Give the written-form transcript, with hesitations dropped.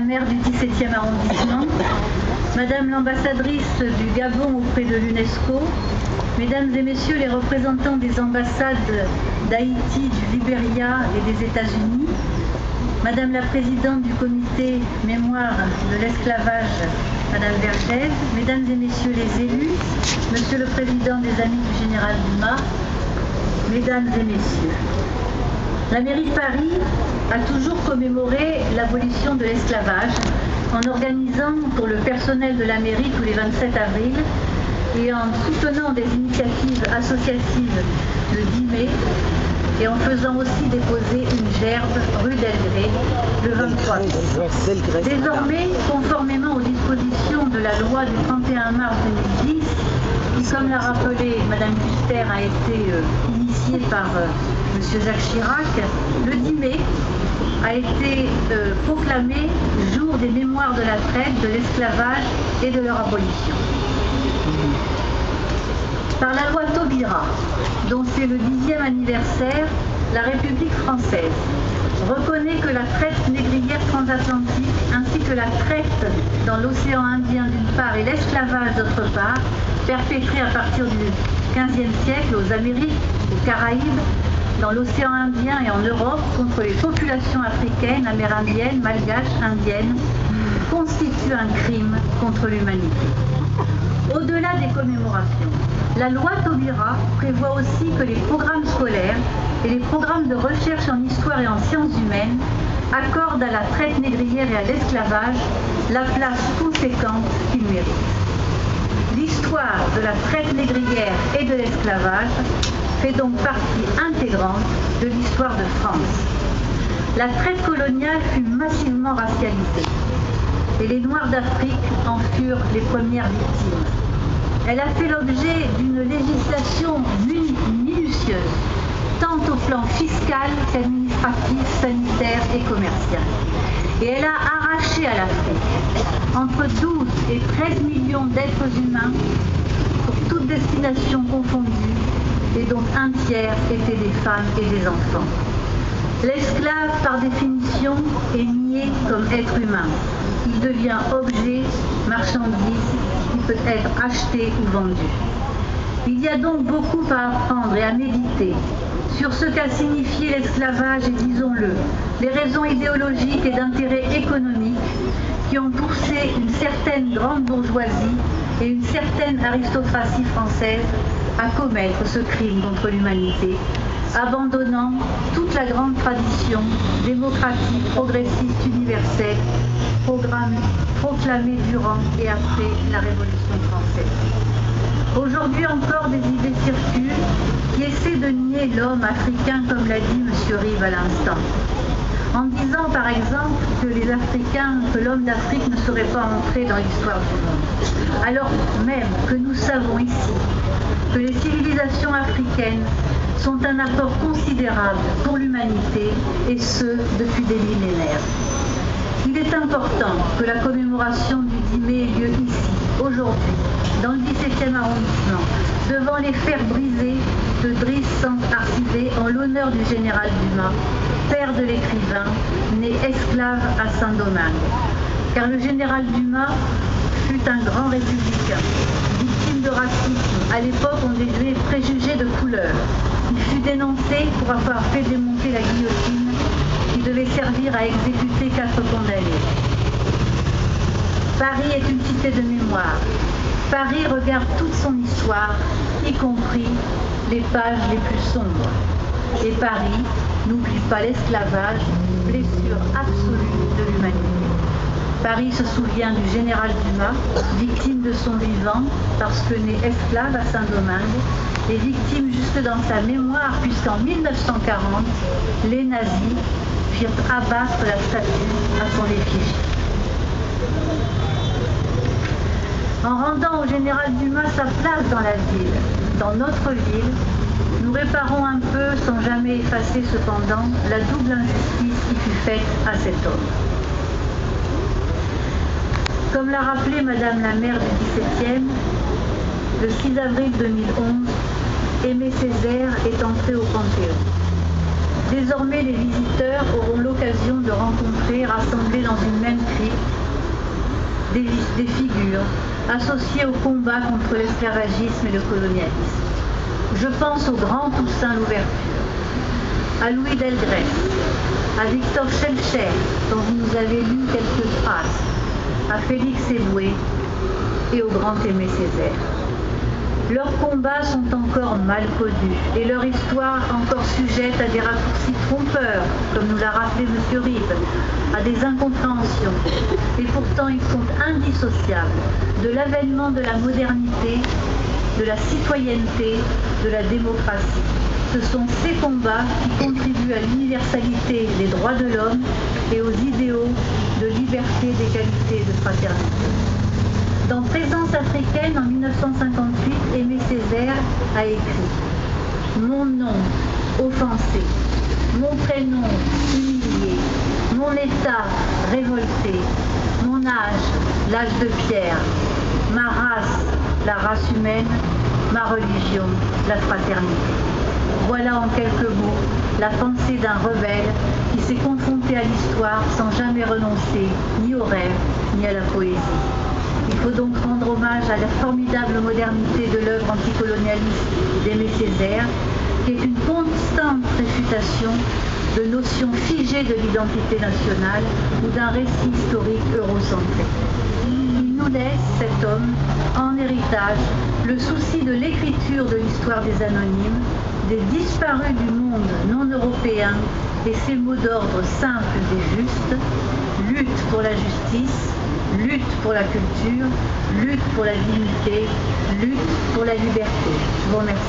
maire du 17e arrondissement, Madame l'ambassadrice du Gabon auprès de l'UNESCO, Mesdames et Messieurs les représentants des ambassades d'Haïti, du Libéria et des États-Unis, Madame la présidente du comité mémoire de l'esclavage, Madame Vergès, Mesdames et Messieurs les élus, Monsieur le Président des Amis du Général Dumas, Mesdames et Messieurs, la mairie de Paris a toujours commémoré l'abolition de l'esclavage en organisant pour le personnel de la mairie tous les 27 avril et en soutenant des initiatives associatives le 10 mai et en faisant aussi déposer une gerbe rue d'Elgré le 23 mai. Désormais, conformément aux dispositions de la loi du 31 mars 2010, qui, comme l'a rappelé Madame Custer, a été initiée par Monsieur Jacques Chirac, le 10 mai a été proclamé jour des mémoires de la traite, de l'esclavage et de leur abolition. Par la loi Taubira, dont c'est le 10e anniversaire, la République française reconnaît que la traite négrière transatlantique ainsi que la traite dans l'océan Indien d'une part et l'esclavage d'autre part, perpétrés à partir du XVe siècle aux Amériques, aux Caraïbes, dans l'océan Indien et en Europe contre les populations africaines, amérindiennes, malgaches, indiennes, constitue un crime contre l'humanité. Au-delà des commémorations, la loi Taubira prévoit aussi que les programmes scolaires et les programmes de recherche en histoire et en sciences humaines accordent à la traite négrière et à l'esclavage la place conséquente qu'ils méritent. L'histoire de la traite négrière et de l'esclavage fait donc partie intégrante de l'histoire de France. La traite coloniale fut massivement racialisée et les Noirs d'Afrique en furent les premières victimes. Elle a fait l'objet d'une législation minutieuse, tant au plan fiscal qu'administratif, sanitaire et commercial. Et elle a arraché à l'Afrique entre 12 et 13 millions d'êtres humains, pour toutes destinations confondues, et dont un tiers étaient des femmes et des enfants. L'esclave, par définition, est nié comme être humain. Il devient objet, marchandise, qui peut être acheté ou vendu. Il y a donc beaucoup à apprendre et à méditer sur ce qu'a signifié l'esclavage et, disons-le, les raisons idéologiques et d'intérêt économique qui ont poussé une certaine grande bourgeoisie et une certaine aristocratie française à commettre ce crime contre l'humanité, abandonnant toute la grande tradition démocratique, progressiste, universelle, proclamée durant et après la Révolution française. Aujourd'hui encore, des idées circulent qui essaient de nier l'homme africain, comme l'a dit M. Rive à l'instant, en disant par exemple que les Africains, que l'homme d'Afrique ne serait pas entré dans l'histoire du monde. Alors même que nous savons ici que les civilisations africaines sont un apport considérable pour l'humanité, et ce, depuis des millénaires. Il est important que la commémoration du 10 mai ait lieu ici, aujourd'hui, dans le 17e arrondissement, devant les fers brisés de Driss Sankarsidé en l'honneur du général Dumas, père de l'écrivain, né esclave à Saint-Domingue. Car le général Dumas fut un grand républicain, victime de racisme. À l'époque, on déduisait préjugés de couleur. Il fut dénoncé pour avoir fait démonter la guillotine qui devait servir à exécuter 4 condamnés. Paris est une cité de mémoire. Paris regarde toute son histoire, y compris les pages les plus sombres. Et Paris n'oublie pas l'esclavage, blessure absolue de l'humanité. Paris se souvient du général Dumas, victime de son vivant parce que né esclave à Saint-Domingue, et victime juste dans sa mémoire puisqu'en 1940, les nazis firent abattre la statue à son effigie. En rendant au général Dumas sa place dans la ville, dans notre ville, nous réparons un peu, sans jamais effacer cependant, la double injustice qui fut faite à cet homme. Comme l'a rappelé Madame la maire du 17e, le 6 avril 2011, Aimé Césaire est entré au Panthéon. Désormais, les visiteurs auront l'occasion de rencontrer, rassemblés dans une même crypte, des figures associées au combat contre l'esclavagisme et le colonialisme. Je pense au grand Toussaint Louverture, à Louis Delgrès, à Victor Schœlcher, dont vous nous avez lu quelques phrases, à Félix Éboué et au grand Aimé Césaire. Leurs combats sont encore mal connus et leur histoire encore sujette à des raccourcis trompeurs, comme nous l'a rappelé M. Rive, à des incompréhensions. Et pourtant, ils sont indissociables de l'avènement de la modernité, de la citoyenneté, de la démocratie. Ce sont ces combats qui contribuent à l'universalité des droits de l'homme et aux idéaux de liberté, d'égalité et de fraternité. Dans Présence africaine, en 1958, Aimé Césaire a écrit « Mon nom offensé, mon prénom humilié, mon état révolté, mon âge, l'âge de pierre, ma race, la race humaine, ma religion, la fraternité. » Voilà en quelques mots la pensée d'un rebelle qui s'est confronté à l'histoire sans jamais renoncer ni au rêve ni à la poésie. Il faut donc rendre hommage à la formidable modernité de l'œuvre anticolonialiste d'Aimé Césaire, qui est une constante réfutation de notions figées de l'identité nationale ou d'un récit historique eurocentré. Il nous laisse, cet homme, en héritage, le souci de l'écriture de l'histoire des anonymes, des disparus du monde non européen et ses mots d'ordre simples et justes: lutte pour la justice, lutte pour la culture, lutte pour la dignité, lutte pour la liberté. Je vous remercie.